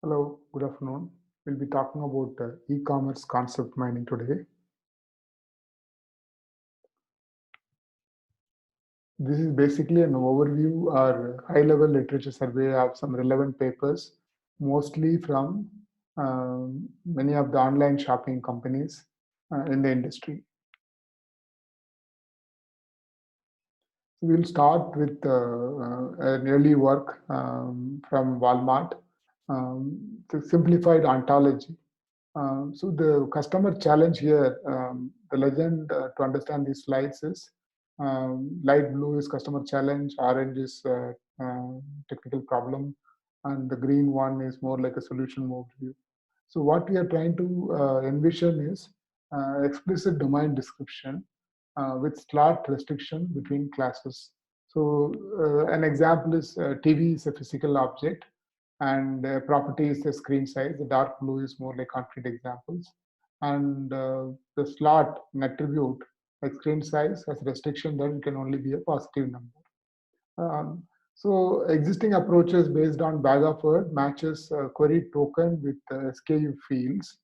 Hello, good afternoon. We'll be talking about e-commerce concept mining today. This is basically an overview or high-level literature survey of some relevant papers, mostly from many of the online shopping companies in the industry. We'll start with an early work from Walmart, the simplified ontology. So the customer challenge here, the legend to understand these slides is light blue is customer challenge, orange is technical problem, and the green one is more like a solution overview. So what we are trying to envision is explicit domain description with slot restriction between classes. So an example is TV is a physical object and property is the screen size. The dark blue is more like concrete examples. And the slot an attribute like screen size has restriction that it can only be a positive number. Um, so existing approaches based on bag of word matches query token with SKU fields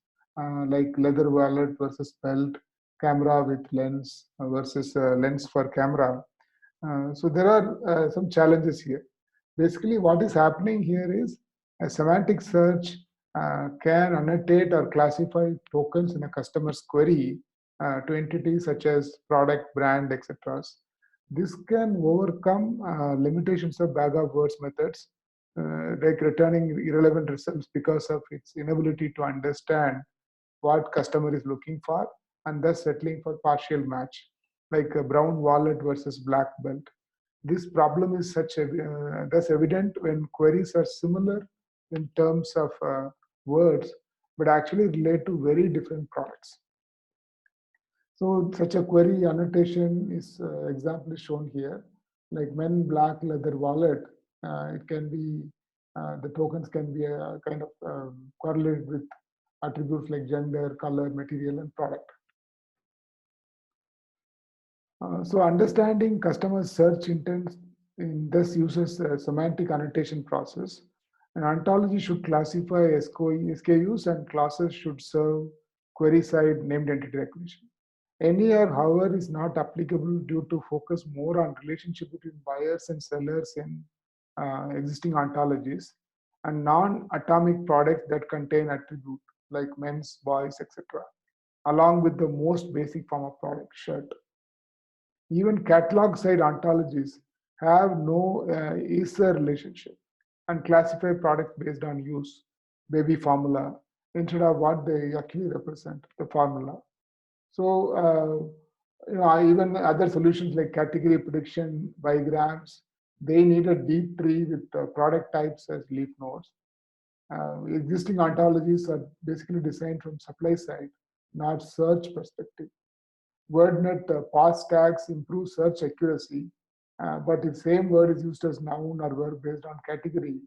like leather wallet versus belt, camera with lens versus lens for camera. So there are some challenges here. Basically, what is happening here is a semantic search can annotate or classify tokens in a customer's query to entities such as product, brand, etc. This can overcome limitations of bag of words methods, like returning irrelevant results because of its inability to understand what customer is looking for and thus settling for partial match, like a brown wallet versus black belt. This problem is thus evident when queries are similar in terms of words, but actually relate to very different products. So such a query annotation is example is shown here, like men black leather wallet. It can be the tokens can be kind of correlated with attributes like gender, color, material, and product. So understanding customer search intent in this uses a semantic annotation process. An ontology should classify SKUs and classes should serve query-side named entity recognition. NER, however, is not applicable due to focus more on relationship between buyers and sellers in existing ontologies and non-atomic products that contain attribute like men's, boys, etc., along with the most basic form of product, shirt. Even catalog side ontologies have no user relationship and classify products based on use, baby formula, instead of what they actually represent, the formula. So, even other solutions like category prediction, bigrams, they need a deep tree with product types as leaf nodes. Existing ontologies are basically designed from supply side, not search perspective. WordNet parse tags improve search accuracy, but if same word is used as noun or verb based on category,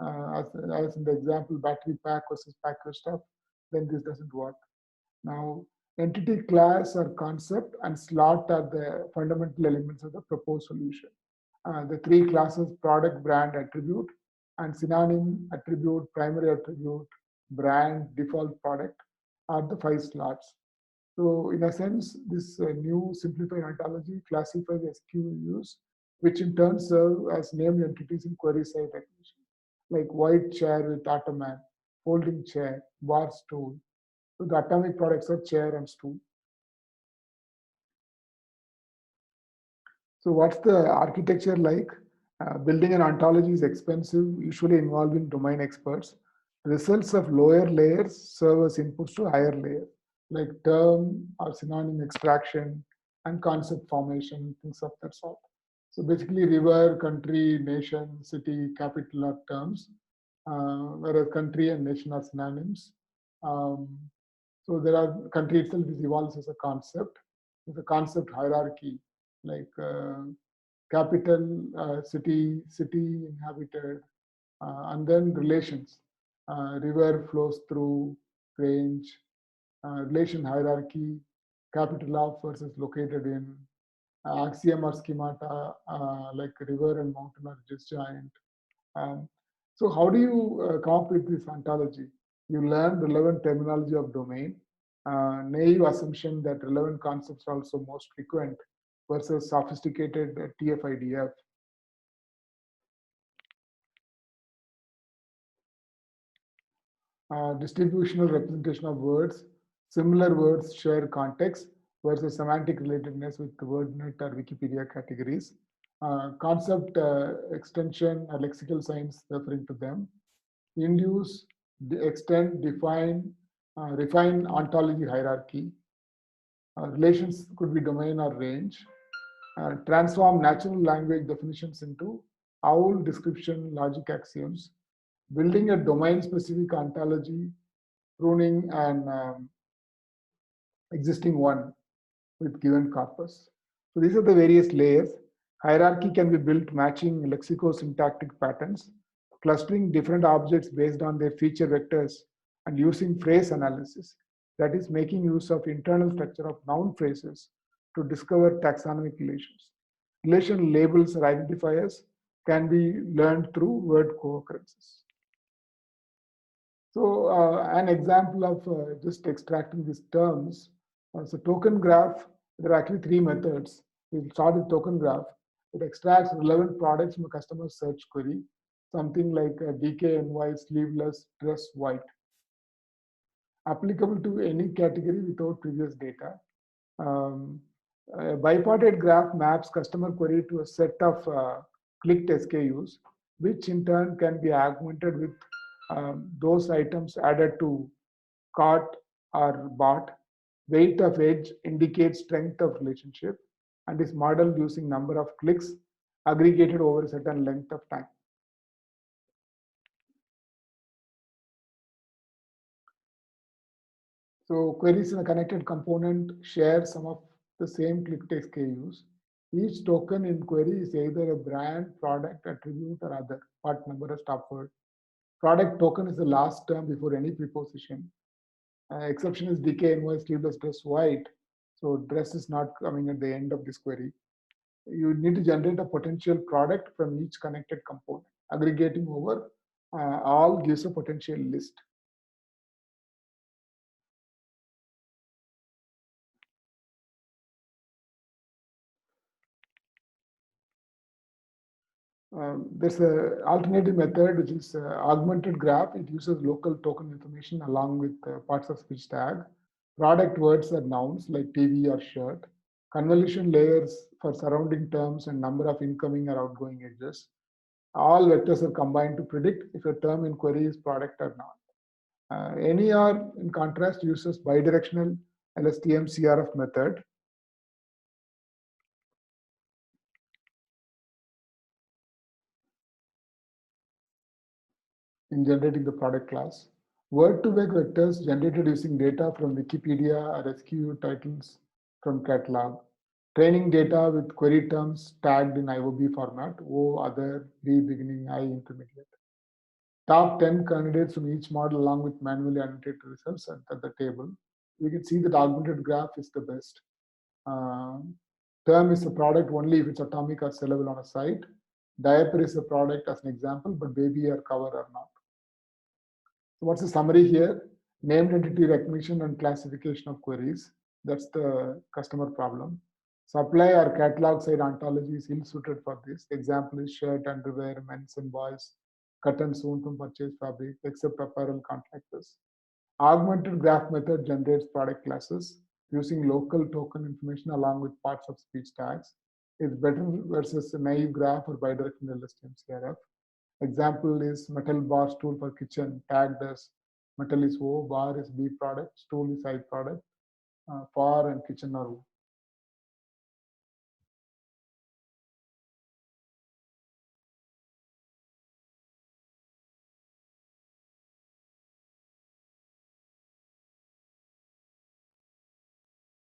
as in the example battery pack versus package stuff, then this doesn't work. Now, entity class or concept and slot are the fundamental elements of the proposed solution. The three classes, product, brand, attribute, and synonym, attribute, primary attribute, brand, default product are the five slots. So in a sense, this new simplified ontology classifies SKUs, which in turn serve as named entities in query side recognition, like white chair with ottoman, folding chair, bar stool. So the atomic products are chair and stool. So what's the architecture like? Building an ontology is expensive, usually involving domain experts. Results of lower layers serve as inputs to higher layers, like term or synonym extraction and concept formation, things of that sort. So basically, river, country, nation, city, capital are terms, whereas country and nation are synonyms. Um, so there are country itself is evolves as a concept. There's a concept hierarchy like capital, city inhabited, and then relations. River flows through range, relation hierarchy, capital of versus located in, axiom or schemata, like river and mountain are disjoint. Um, So how do you come up with this ontology? You learn relevant terminology of domain, naive assumption that relevant concepts are also most frequent versus sophisticated TF-IDF. Distributional representation of words. Similar words share context versus semantic relatedness with WordNet or Wikipedia categories. Concept extension or lexical science referring to them. Induce, extend, define, refine ontology hierarchy. Relations could be domain or range. Transform natural language definitions into OWL description logic axioms. Building a domain-specific ontology, pruning an existing one with given corpus. So these are the various layers. Hierarchy can be built matching lexicosyntactic patterns, clustering different objects based on their feature vectors, and using phrase analysis, that is making use of internal structure of noun phrases to discover taxonomic relations. Relation labels or identifiers can be learned through word co-occurrences. So an example of just extracting these terms, so token graph, there are actually three methods. We'll start with token graph. It extracts relevant products from a customer search query, something like DKNY sleeveless dress white, applicable to any category without previous data. A bipartite graph maps customer query to a set of clicked SKUs, which in turn can be augmented with those items added to cart or bought. Weight of edge indicates strength of relationship and is modeled using number of clicks aggregated over a certain length of time. So queries in a connected component share some of the same clicked SKUs. Each token in query is either a brand, product, attribute, or other, part number, or stop word. Product token is the last term before any preposition. Exception is DKNY sleeveless dress white. So dress is not coming at the end of this query. You need to generate a potential product from each connected component. Aggregating over all gives a potential list. There's an alternative method, which is augmented graph. It uses local token information along with parts of speech tag. Product words are nouns like TV or shirt. Convolution layers for surrounding terms and number of incoming or outgoing edges. All vectors are combined to predict if a term in query is product or not. NER, in contrast, uses bidirectional LSTM CRF method. In generating the product class. Word-to-vec vectors generated using data from Wikipedia or SKU titles from catalog. Training data with query terms tagged in IOB format, O, other, B, beginning, I, intermediate. Top 10 candidates from each model along with manually annotated results at the table. We can see that augmented graph is the best. Term is a product only if it's atomic or sellable on a site. Diaper is a product as an example, but baby or cover are not. So what's the summary here? Named entity recognition and classification of queries. That's the customer problem. Supply or catalog side ontology is ill-suited for this. Example is shirt, underwear, men's and boys, cut and sewn from purchased fabric, except apparel contractors. Augmented graph method generates product classes using local token information along with parts of speech tags. It's better versus a naive graph or bidirectional LSTM CRF. Example is metal bar stool for kitchen, tagged as metal is O, bar is B product, stool is I product, for and kitchen are O.